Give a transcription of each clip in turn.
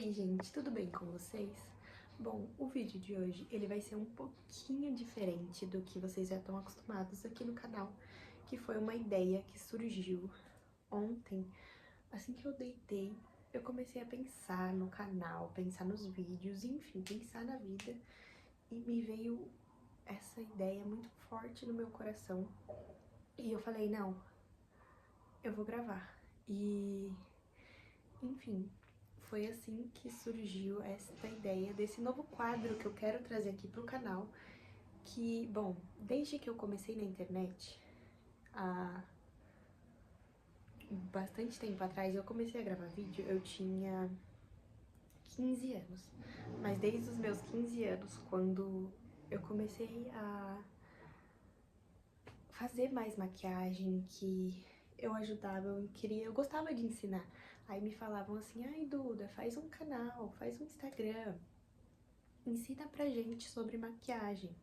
Oi gente, tudo bem com vocês? Bom, o vídeo de hoje ele vai ser um pouquinho diferente do que vocês já estão acostumados aqui no canal, que foi uma ideia que surgiu ontem. Assim que eu deitei, eu comecei a pensar no canal, pensar nos vídeos, enfim, pensar na vida, e me veio essa ideia muito forte no meu coração. E eu falei, não, eu vou gravar. E, enfim, foi assim que surgiu esta ideia desse novo quadro que eu quero trazer aqui pro canal, que, bom, desde que eu comecei na internet, há bastante tempo atrás, eu comecei a gravar vídeo, eu tinha 15 anos, mas desde os meus 15 anos, quando eu comecei a fazer mais maquiagem, que eu ajudava, eu gostava de ensinar. Aí me falavam assim, ai Duda, faz um canal, faz um Instagram, ensina pra gente sobre maquiagem.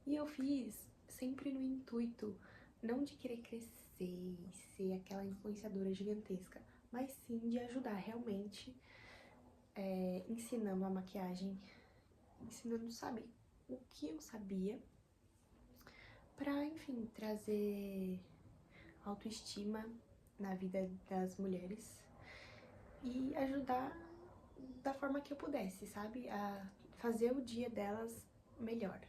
E eu fiz sempre no intuito, não de querer crescer e ser aquela influenciadora gigantesca, mas sim de ajudar realmente, ensinando a maquiagem, ensinando, sabe, o que eu sabia, pra, enfim, trazer autoestima na vida das mulheres e ajudar da forma que eu pudesse, sabe? A fazer o dia delas melhor.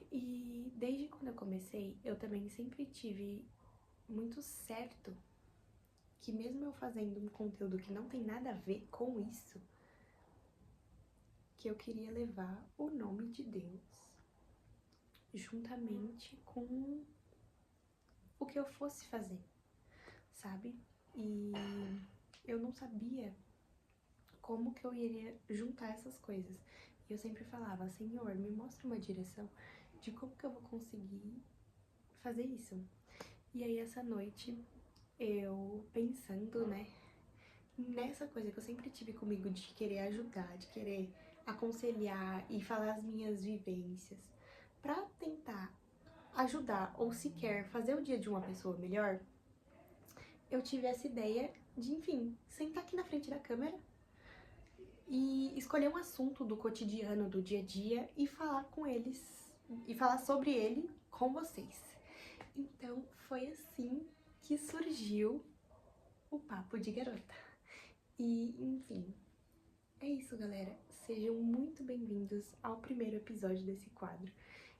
E desde quando eu comecei, eu também sempre tive muito certo que mesmo eu fazendo um conteúdo que não tem nada a ver com isso, que eu queria levar o nome de Deus juntamente com o que eu fosse fazer, sabe? E eu não sabia como que eu iria juntar essas coisas. E eu sempre falava, Senhor, me mostra uma direção de como que eu vou conseguir fazer isso. E aí essa noite, eu pensando, né, nessa coisa que eu sempre tive comigo de querer ajudar, de querer aconselhar e falar as minhas vivências, pra tentar ajudar ou sequer fazer o dia de uma pessoa melhor, eu tive essa ideia de, enfim, sentar aqui na frente da câmera e escolher um assunto do cotidiano, do dia a dia e falar com eles, e falar sobre ele com vocês. Então foi assim que surgiu o Papo de Garota. E, enfim, é isso, galera. Sejam muito bem-vindos ao primeiro episódio desse quadro,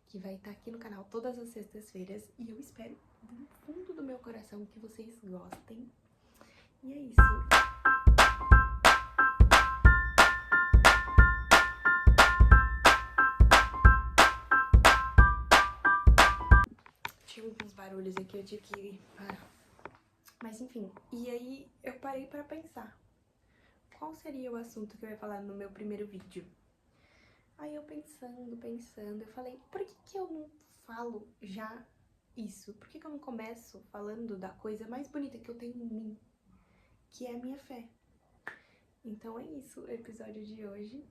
que vai estar aqui no canal todas as sextas-feiras, e eu espero do fundo do meu coração que vocês gostem. E é isso. Tinha uns barulhos aqui, eu tive que parar. Mas enfim, e aí eu parei pra pensar, qual seria o assunto que eu ia falar no meu primeiro vídeo? Aí eu pensando, eu falei, por que eu não falo já isso? Por que eu não começo falando da coisa mais bonita que eu tenho em mim, que é a minha fé? Então é isso, o episódio de hoje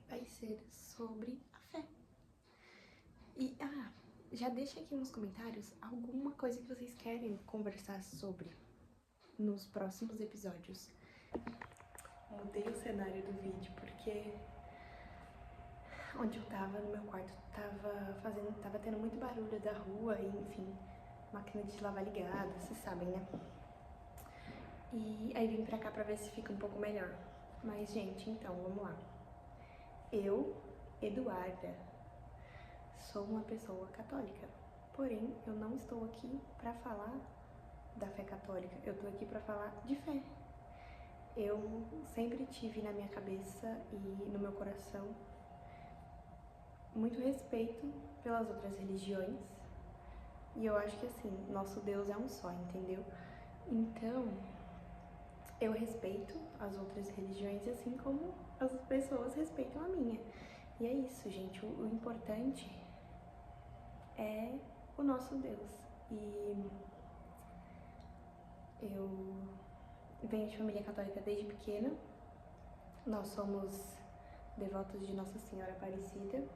vai ser sobre a fé. E, já deixa aqui nos comentários alguma coisa que vocês querem conversar sobre nos próximos episódios. Mudei o cenário do vídeo porque onde eu tava, no meu quarto, tava tendo muito barulho da rua e, enfim, máquina de lavar ligada, vocês sabem, né? E aí vim pra cá pra ver se fica um pouco melhor. Mas, gente, então, vamos lá. Eu, Eduarda, sou uma pessoa católica. Porém, eu não estou aqui pra falar da fé católica. Eu tô aqui pra falar de fé. Eu sempre tive na minha cabeça e no meu coração muito respeito pelas outras religiões. E eu acho que assim, nosso Deus é um só, entendeu? Então, eu respeito as outras religiões assim como as pessoas respeitam a minha. E é isso, gente. O importante é o nosso Deus. E eu venho de família católica desde pequena. Nós somos devotos de Nossa Senhora Aparecida.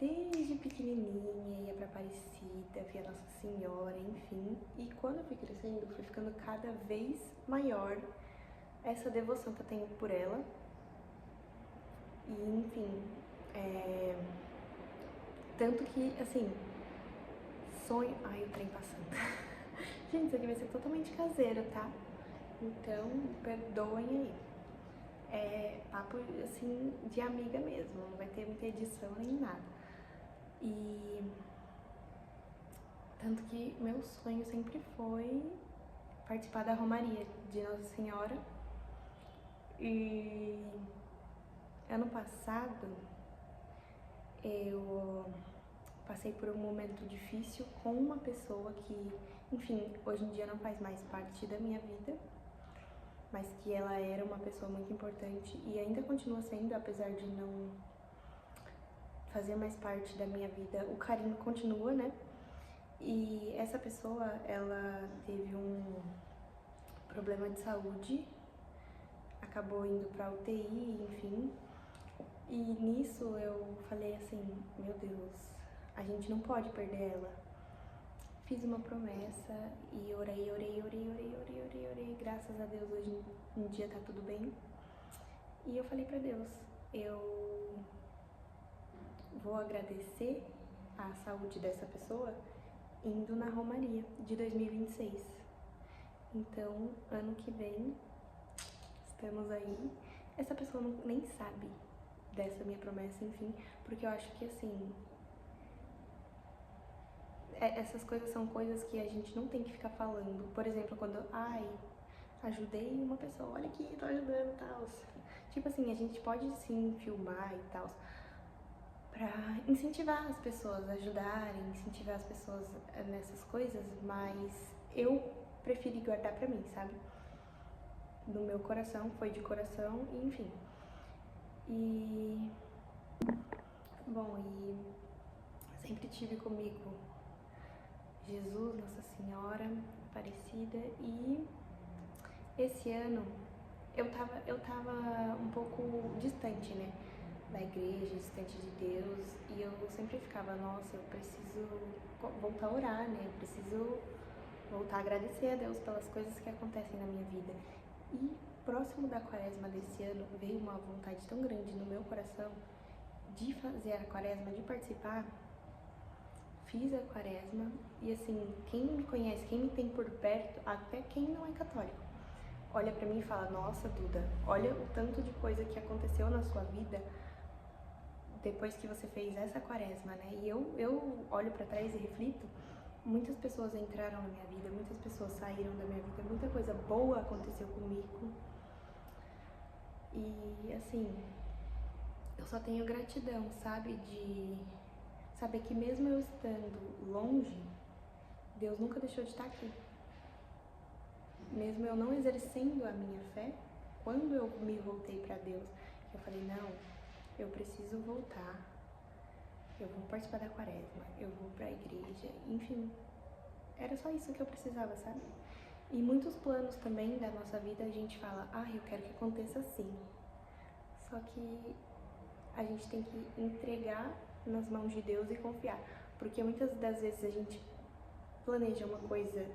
Desde pequenininha ia pra Aparecida, via Nossa Senhora, enfim. E quando eu fui crescendo, fui ficando cada vez maior essa devoção que eu tenho por ela. E, enfim, tanto que, assim, sonho... Ai, o trem passando. Gente, isso aqui vai ser totalmente caseiro, tá? Então, perdoem aí. É papo, assim, de amiga mesmo, não vai ter muita edição nem nada. E tanto que meu sonho sempre foi participar da Romaria de Nossa Senhora. E ano passado eu passei por um momento difícil com uma pessoa que, enfim, hoje em dia não faz mais parte da minha vida, mas que ela era uma pessoa muito importante e ainda continua sendo, apesar de não fazer mais parte da minha vida, o carinho continua, né? E essa pessoa, ela teve um problema de saúde, acabou indo pra UTI, enfim. E nisso eu falei assim, meu Deus, a gente não pode perder ela. Fiz uma promessa e orei, graças a Deus hoje em dia tá tudo bem. E eu falei pra Deus, eu vou agradecer a saúde dessa pessoa indo na Romaria de 2026. Então, ano que vem, estamos aí. Essa pessoa nem sabe dessa minha promessa, enfim, porque eu acho que, assim, essas coisas são coisas que a gente não tem que ficar falando. Por exemplo, quando, ajudei uma pessoa, olha aqui, tô ajudando e tal. Tipo assim, a gente pode sim filmar e tal, pra incentivar as pessoas a ajudarem, incentivar as pessoas nessas coisas, mas eu preferi guardar pra mim, sabe? No meu coração, foi de coração, e enfim. E bom, e sempre tive comigo Jesus, Nossa Senhora Aparecida, e esse ano eu tava um pouco distante, né, da igreja, distante de Deus, e eu sempre ficava, nossa, eu preciso voltar a orar, né, eu preciso voltar a agradecer a Deus pelas coisas que acontecem na minha vida. E próximo da quaresma desse ano, veio uma vontade tão grande no meu coração de fazer a quaresma, de participar. Fiz a quaresma e, assim, quem me conhece, quem me tem por perto, até quem não é católico, olha pra mim e fala, nossa, Duda, olha o tanto de coisa que aconteceu na sua vida depois que você fez essa quaresma, né? E eu olho pra trás e reflito, muitas pessoas entraram na minha vida, muitas pessoas saíram da minha vida, muita coisa boa aconteceu comigo. E, assim, eu só tenho gratidão, sabe? De saber que mesmo eu estando longe, Deus nunca deixou de estar aqui. Mesmo eu não exercendo a minha fé, quando eu me voltei pra Deus, eu falei, não, eu preciso voltar, eu vou participar da quaresma, eu vou pra igreja, enfim. Era só isso que eu precisava, sabe? E muitos planos também da nossa vida a gente fala, eu quero que aconteça assim. Só que a gente tem que entregar nas mãos de Deus e confiar. Porque muitas das vezes a gente planeja uma coisa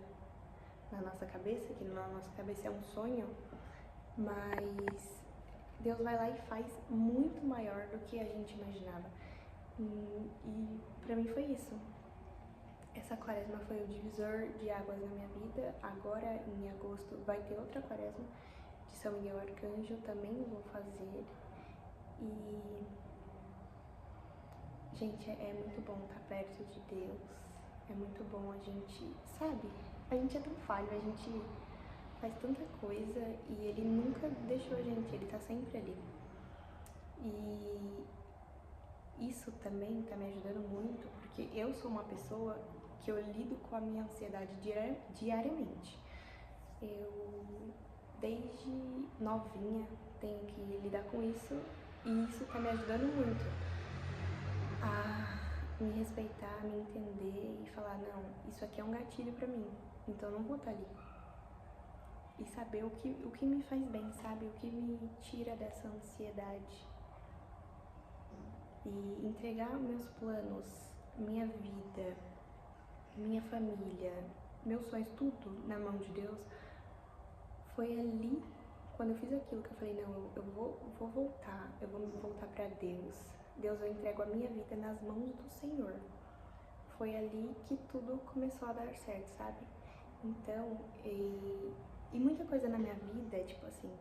na nossa cabeça, que na nossa cabeça é um sonho, mas Deus vai lá e faz muito maior do que a gente imaginava. E pra mim foi isso. Essa quaresma foi o divisor de águas na minha vida. Agora, em agosto, vai ter outra quaresma de São Miguel Arcanjo, também vou fazer. E, gente, é muito bom estar perto de Deus. É muito bom a gente, sabe? A gente é tão falho, a gente faz tanta coisa e Ele nunca deixou a gente, Ele tá sempre ali. E isso também tá me ajudando muito, porque eu sou uma pessoa que eu lido com a minha ansiedade diariamente. Eu, desde novinha, tenho que lidar com isso e isso tá me ajudando muito a me respeitar, a me entender e falar, não, isso aqui é um gatilho pra mim, então eu não vou estar ali. E saber o que me faz bem, sabe? O que me tira dessa ansiedade. E entregar meus planos, minha vida, minha família, meus sonhos, tudo na mão de Deus, foi ali quando eu fiz aquilo que eu falei, não, eu vou voltar, eu vou me voltar pra Deus. Deus, eu entrego a minha vida nas mãos do Senhor. Foi ali que tudo começou a dar certo, sabe? Então, e muita coisa na minha vida, tipo assim,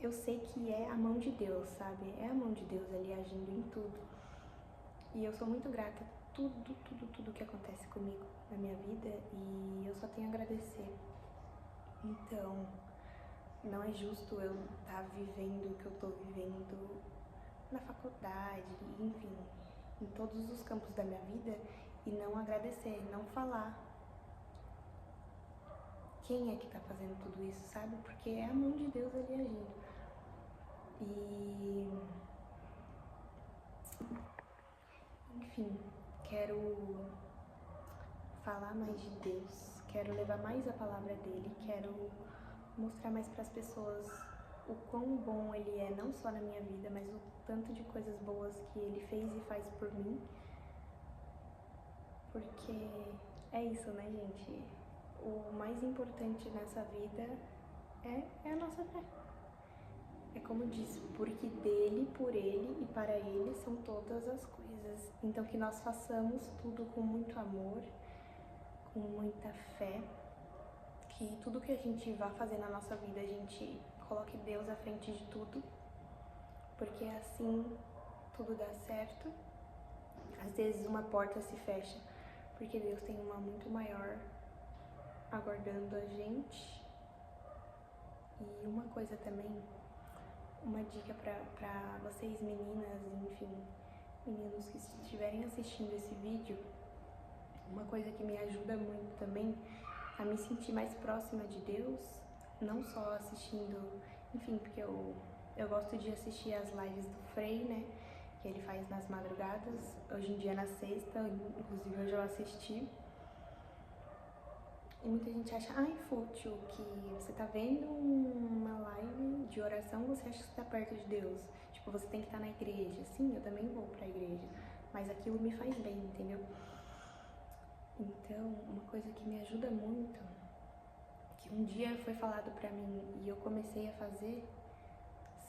eu sei que é a mão de Deus, sabe? É a mão de Deus ali agindo em tudo. E eu sou muito grata a tudo que acontece comigo na minha vida e eu só tenho a agradecer. Então, não é justo eu estar vivendo o que eu tô vivendo na faculdade, enfim, em todos os campos da minha vida e não agradecer, não falar quem é que tá fazendo tudo isso, sabe? Porque é a mão de Deus ali agindo. E enfim, quero falar mais de Deus, quero levar mais a palavra dele, quero mostrar mais para as pessoas o quão bom ele é, não só na minha vida, mas o tanto de coisas boas que ele fez e faz por mim. Porque é isso, né, gente? O mais importante nessa vida é a nossa fé. É como diz, porque dele, por ele e para ele são todas as coisas. Então que nós façamos tudo com muito amor, com muita fé, que tudo que a gente vá fazer na nossa vida, a gente coloque Deus à frente de tudo, porque assim tudo dá certo. Às vezes uma porta se fecha, porque Deus tem uma muito maior aguardando a gente. E uma coisa também, uma dica pra vocês meninas, enfim, meninos que estiverem assistindo esse vídeo, uma coisa que me ajuda muito também a me sentir mais próxima de Deus, não só assistindo, enfim, porque eu gosto de assistir as lives do Frei, né, que ele faz nas madrugadas, hoje em dia na sexta, inclusive hoje eu assisti. E muita gente acha, fútil, que você tá vendo uma live de oração, você acha que você tá perto de Deus. Tipo, você tem que estar na igreja. Sim, eu também vou pra igreja, mas aquilo me faz bem, entendeu? Então, uma coisa que me ajuda muito, que um dia foi falado pra mim e eu comecei a fazer,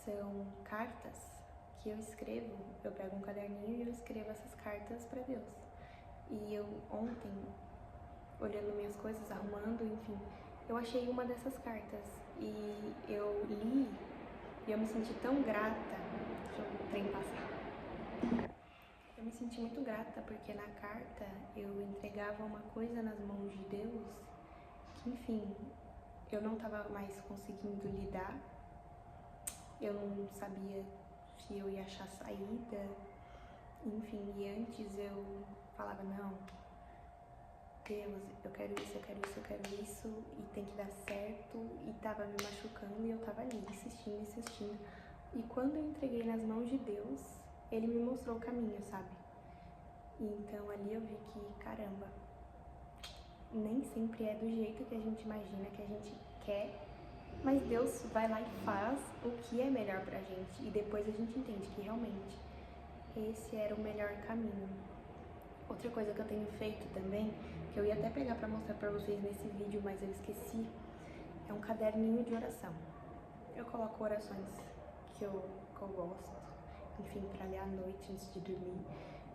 são cartas que eu escrevo. Eu pego um caderninho e eu escrevo essas cartas pra Deus. E eu ontem, olhando minhas coisas, arrumando, enfim, eu achei uma dessas cartas e eu li e eu me senti tão grata. Deixa o trem passar. Eu me senti muito grata porque na carta eu entregava uma coisa nas mãos de Deus que, enfim, eu não estava mais conseguindo lidar, eu não sabia se eu ia achar saída, enfim, e antes eu falava, não, Deus, eu quero isso, eu quero isso, eu quero isso, e tem que dar certo, e tava me machucando, e eu tava ali, insistindo. E quando eu entreguei nas mãos de Deus, ele me mostrou o caminho, sabe? E então ali eu vi que, caramba, nem sempre é do jeito que a gente imagina, que a gente quer, mas Deus vai lá e faz o que é melhor pra gente, e depois a gente entende que realmente esse era o melhor caminho. Outra coisa que eu tenho feito também, que eu ia até pegar pra mostrar pra vocês nesse vídeo, mas eu esqueci, é um caderninho de oração. Eu coloco orações que eu gosto, enfim, pra ler à noite antes de dormir.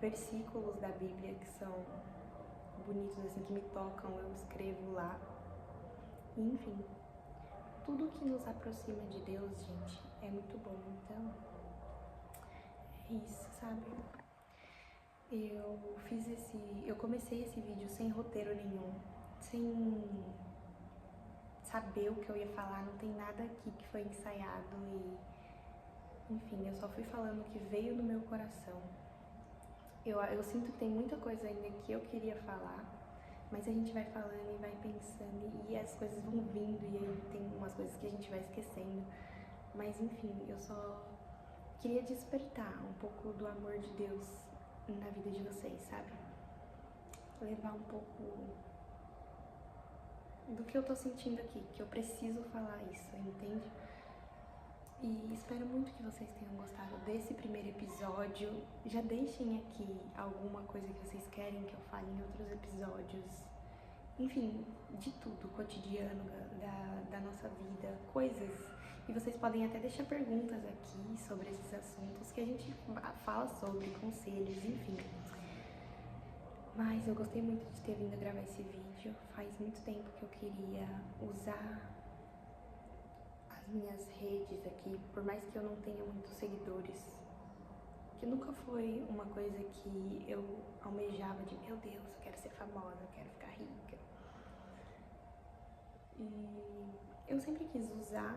Versículos da Bíblia que são bonitos, assim, que me tocam, eu escrevo lá. Enfim, tudo que nos aproxima de Deus, gente, é muito bom. Então, é isso, sabe? Eu comecei esse vídeo sem roteiro nenhum, sem saber o que eu ia falar, não tem nada aqui que foi ensaiado e, enfim, eu só fui falando o que veio do meu coração. Eu sinto que tem muita coisa ainda que eu queria falar, mas a gente vai falando e vai pensando e as coisas vão vindo e aí tem umas coisas que a gente vai esquecendo. Mas, enfim, eu só queria despertar um pouco do amor de Deus na vida de vocês, sabe? Levar um pouco do que eu tô sentindo aqui, que eu preciso falar isso, entende? E espero muito que vocês tenham gostado desse primeiro episódio. Já deixem aqui alguma coisa que vocês querem que eu fale em outros episódios. enfim, de tudo, cotidiano da nossa vida, coisas. E vocês podem até deixar perguntas aqui sobre esses assuntos que a gente fala sobre, conselhos, enfim. Mas eu gostei muito de ter vindo gravar esse vídeo. Faz muito tempo que eu queria usar as minhas redes aqui, por mais que eu não tenha muitos seguidores, que nunca foi uma coisa que eu almejava de, meu Deus, eu quero ser famosa, eu quero ficar rica. E eu sempre quis usar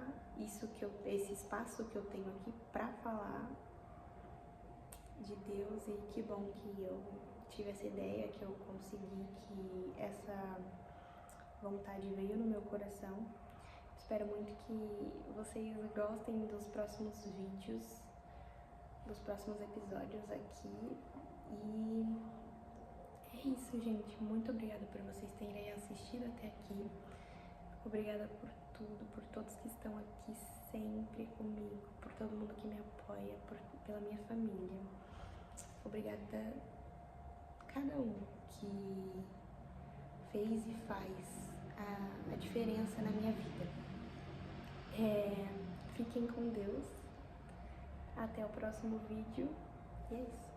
esse espaço que eu tenho aqui pra falar de Deus, e que bom que eu tive essa ideia, que eu consegui, que essa vontade veio no meu coração. Espero muito que vocês gostem dos próximos vídeos, dos próximos episódios aqui. E é isso, gente. Muito obrigada por vocês terem assistido até aqui. Obrigada por tudo, por todos que estão aqui sempre comigo, por todo mundo que me apoia, pela minha família. Obrigada a cada um que fez e faz a diferença na minha vida. Fiquem com Deus. Até o próximo vídeo. E é isso.